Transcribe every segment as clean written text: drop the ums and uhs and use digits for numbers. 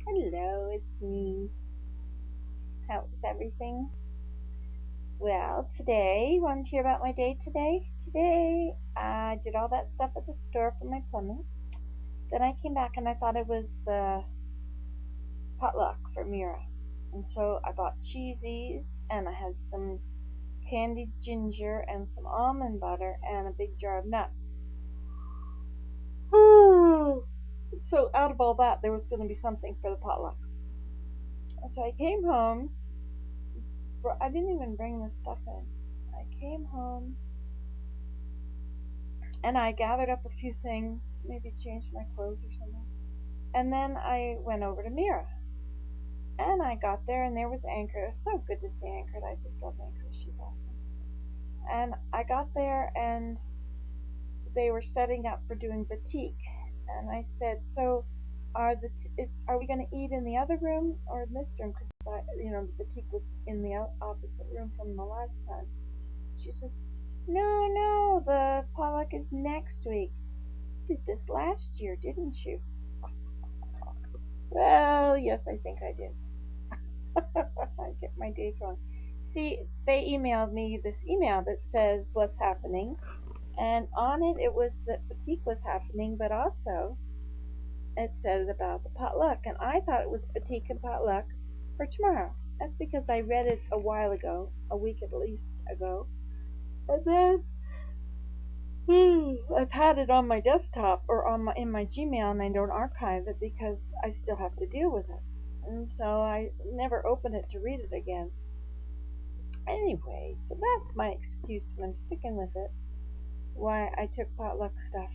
Hello, it's me. How's everything? Well, today, want to hear about my day today? Today, I did all that stuff at the store for my plumbing. Then I came back and I thought it was the potluck for Mira. And so I bought cheesies and I had some candied ginger and some almond butter and a big jar of nuts. So out of all that, there was going to be something for the potluck. So I came home. I didn't even bring this stuff in. I came home and I gathered up a few things, maybe changed my clothes or something. And then I went over to Mira. And I got there and there was Anchor. It was so good to see Anchor. I just love Anchor. She's awesome. And I got there and they were setting up for doing batik. And I said, "So are we going to eat in the other room or in this room? Because the batik was in the opposite room from the last time." She says, "No, no, the potluck is next week. You did this last year, didn't you?" Well, yes, I think I did. I get my days wrong. See, they emailed me this email that says what's happening, and on it was that batik was happening, but also it said about the potluck, and I thought it was batik and potluck for tomorrow. That's because I read it a while ago, a week at least ago, and then I've had it on my desktop or in my Gmail, and I don't archive it because I still have to deal with it. And so I never open it to read it again. Anyway, so that's my excuse, and I'm sticking with it. Why I took potluck stuff.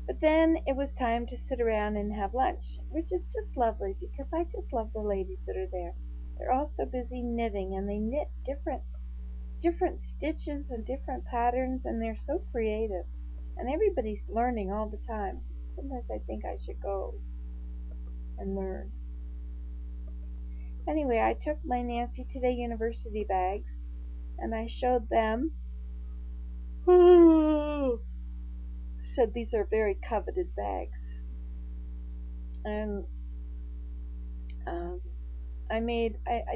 But then it was time to sit around and have lunch, which is just lovely because I just love the ladies that are there. They're all so busy knitting, and they knit different stitches and different patterns, and they're so creative. And everybody's learning all the time. Sometimes I think I should go and learn. Anyway, I took my Nancy Today University bags and I showed them. Said these are very coveted bags. And um, I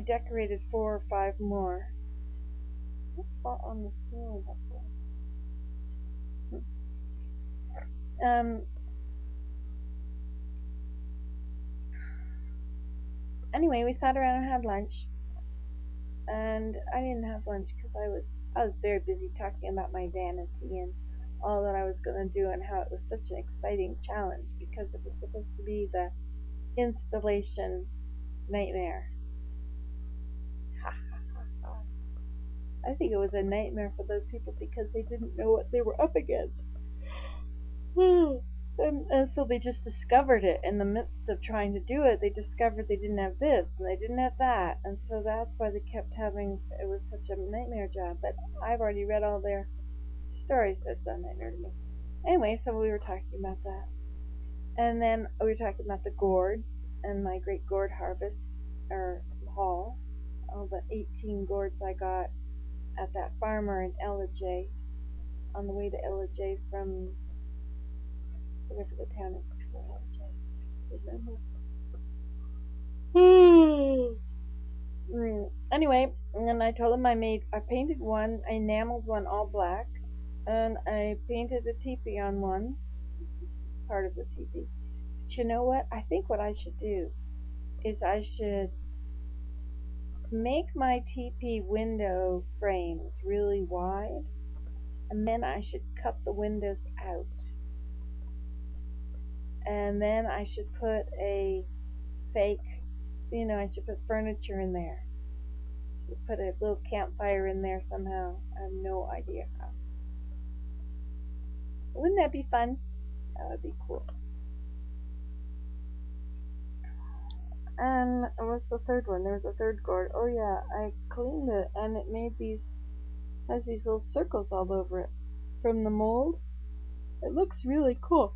decorated 4 or 5 more. What's that on the ceiling up there? Anyway, we sat around and had lunch, and I didn't have lunch because I was very busy talking about my vanity and all that I was going to do and how it was such an exciting challenge because it was supposed to be the installation nightmare. I think it was a nightmare for those people because they didn't know what they were up against. And so they just discovered it in the midst of trying to do it. They discovered they didn't have this and they didn't have that, and so that's why they kept having. It was such a nightmare job. But I've already read all their stories, so it's not a nightmare to me. Anyway, so we were talking about that, and then we were talking about the gourds and my great gourd harvest or haul. All the 18 gourds I got at that farmer in Ellijay, on the way to Ellijay from whatever the town is before Ellijay. Remember? Anyway, and then I told him I painted one, I enameled one all black, and I painted a teepee on one. It's part of the teepee. But you know what? I think what I should do is I should make my teepee window frames really wide, and then I should cut the windows out. And then I should put a fake, I should put furniture in there. I should put a little campfire in there somehow. I have no idea how. Wouldn't that be fun? That would be cool. And what's the third one? There's a third gourd. Oh yeah, I cleaned it and it has these little circles all over it from the mold. It looks really cool.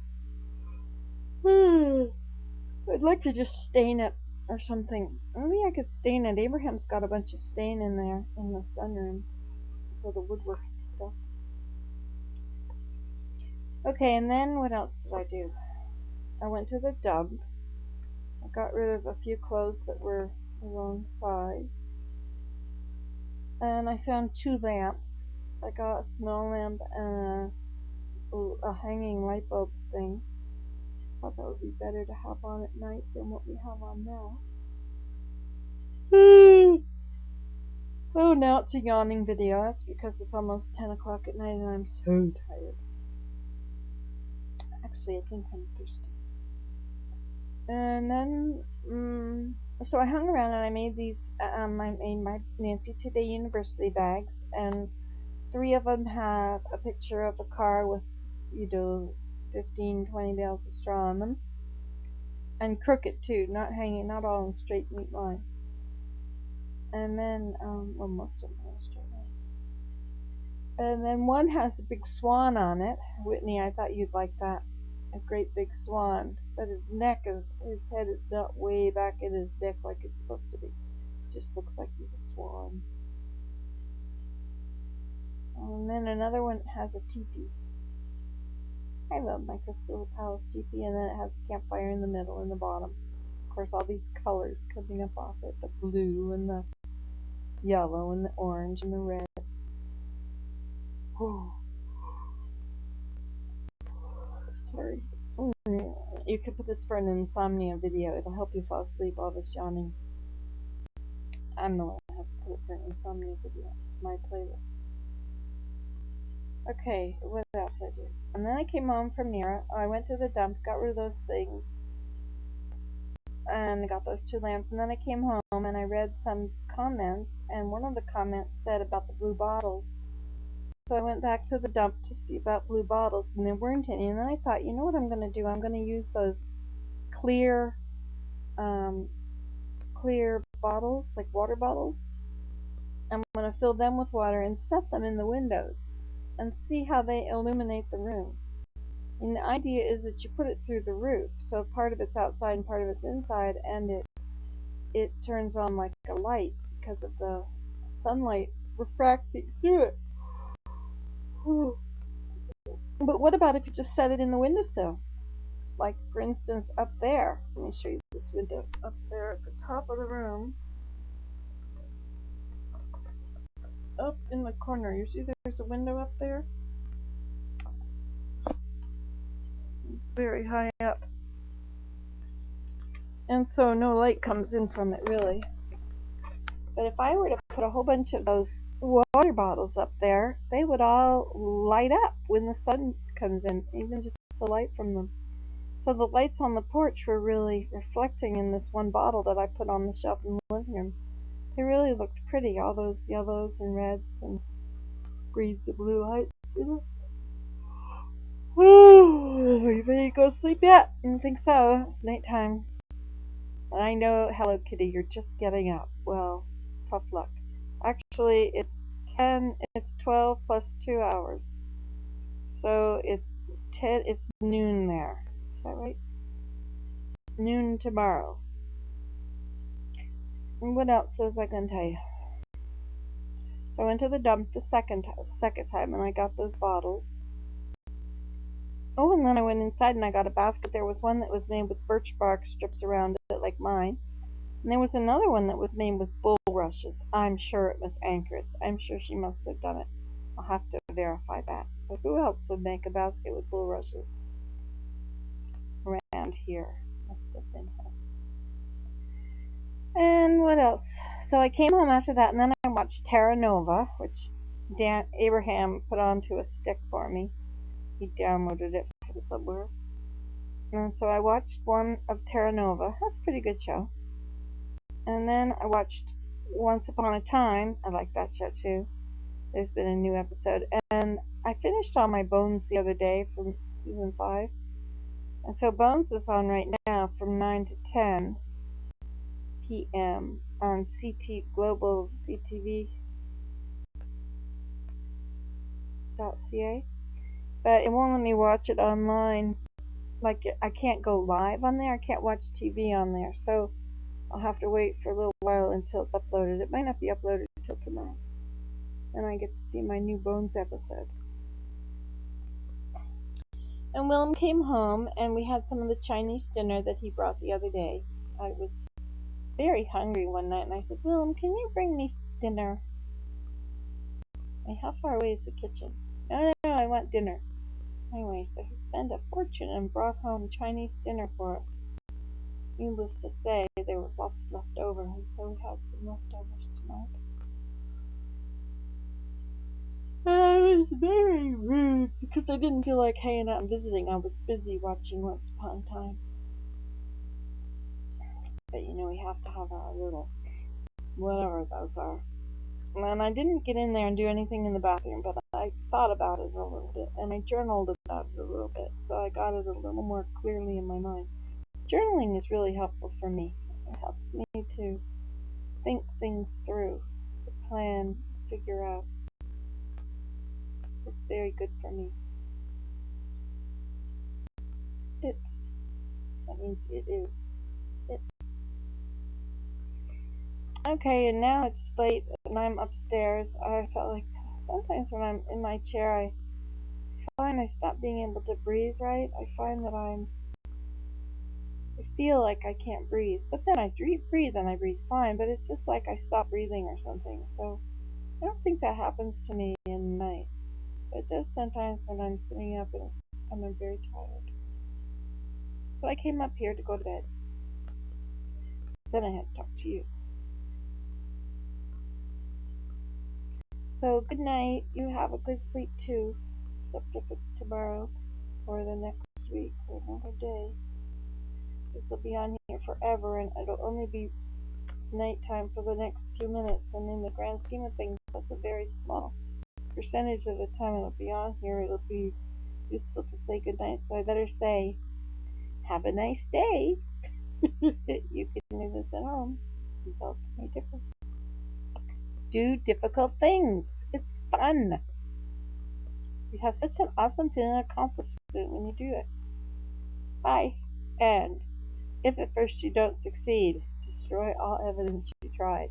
I'd like to just stain it or something. Maybe I could stain it. Abraham's got a bunch of stain in there in the sunroom for the woodwork stuff. Okay, and then what else did I do? I went to the dump. I got rid of a few clothes that were the wrong size. And I found 2 lamps. I got a small lamp and a hanging light bulb thing. Thought that would be better to have on at night than what we have on now. Oh, now it's a yawning video. That's because it's almost 10 o'clock at night and I'm so tired. Actually, I think I'm thirsty. And then, so I hung around and I made these, I made my Nancy Today University bags, and 3 of them have a picture of a car with, 15, 20 bales of straw on them. And crooked too, not hanging, not all in straight neat line. And then, well, most of them are straight line. And then one has a big swan on it. Whitney, I thought you'd like that. A great big swan. But his head is not way back in his neck like it's supposed to be. It just looks like he's a swan. And then another one has a teepee. I love my Crystal Palace teepee, and then it has a campfire in the middle and the bottom. Of course, all these colors coming up off it. The blue and the yellow and the orange and the red. Oh. Sorry. You could put this for an insomnia video. It'll help you fall asleep all this yawning. I'm the one that has to put it for an insomnia video. My playlist. Okay, what else I do? And then I came home from Mera. I went to the dump, got rid of those things, and I got those 2 lamps. And then I came home and I read some comments, and one of the comments said about the blue bottles. So I went back to the dump to see about blue bottles, and there weren't any. And then I thought, you know what I'm going to do? I'm going to use those clear bottles, like water bottles. I'm going to fill them with water and set them in the windows and see how they illuminate the room. And the idea is that you put it through the roof, so part of it's outside and part of it's inside, and it turns on like a light because of the sunlight refracting through it. But what about if you just set it in the windowsill? Like, for instance, up there. Let me show you this window. Up there at the top of the room. Up in the corner. You see there's a window up there? It's very high up. And so no light comes in from it, really. But if I were to put a whole bunch of those water bottles up there, they would all light up when the sun comes in, even just the light from them. So the lights on the porch were really reflecting in this one bottle that I put on the shelf in the living room. They really looked pretty, all those yellows and reds and greens and blue lights. Oh, you ready to go to sleep yet? I don't think so. It's nighttime. And I know, Hello Kitty, you're just getting up. Well, tough luck. Actually, it's 12 plus 2 hours. So it's noon there. Is that right? Noon tomorrow. And what else was I going to tell you? So I went to the dump the second time and I got those bottles. Oh, and then I went inside and I got a basket. There was one that was made with birch bark strips around it, like mine. And there was another one that was made with bulrushes. I'm sure it was Anchoret's. I'm sure she must have done it. I'll have to verify that. But who else would make a basket with bulrushes around here? Must have been her. And what else? So I came home after that, and then I watched Terra Nova, which Abraham put onto a stick for me. He downloaded it from somewhere. And so I watched one of Terra Nova. That's a pretty good show. And then I watched Once Upon a Time. I like that show too. There's been a new episode. And I finished all my Bones the other day from season 5. And so Bones is on right now from 9 to 10 p.m. on Global CTV.ca. But it won't let me watch it online. Like, I can't go live on there. I can't watch TV on there. So I'll have to wait for a little while until it's uploaded. It might not be uploaded until tomorrow. And I get to see my new Bones episode. And Willem came home, and we had some of the Chinese dinner that he brought the other day. I was very hungry one night, and I said, Willem, can you bring me dinner? How far away is the kitchen? No, I want dinner. Anyway, so he spent a fortune and brought home Chinese dinner for us. Needless to say, there was lots left over, and so we had some leftovers tonight. I was very rude because I didn't feel like hanging out and visiting. I was busy watching Once Upon a Time. But we have to have our little whatever those are. And I didn't get in there and do anything in the bathroom, but I thought about it a little bit, and I journaled about it a little bit, so I got it a little more clearly in my mind. Journaling is really helpful for me. It helps me to think things through, to plan, figure out. It's very good for me. That means it is. Okay, and now it's late and I'm upstairs. I felt like sometimes when I'm in my chair, I find I stop being able to breathe right. I find that I feel like I can't breathe. But then I breathe and I breathe fine, but it's just like I stop breathing or something. So I don't think that happens to me in the night. But it does sometimes when I'm sitting up and I'm very tired. So I came up here to go to bed. Then I had to talk to you. So good night. You have a good sleep too. Except if it's tomorrow or the next week or another day. This will be on here forever, and it'll only be nighttime for the next few minutes. And in the grand scheme of things, that's a very small percentage of the time it'll be on here. It'll be useful to say good night. So I better say, have a nice day. You can do this at home. Results may differ. Do difficult things. It's fun. You have such an awesome feeling of accomplishment when you do it. Bye. And if at first you don't succeed, destroy all evidence you tried.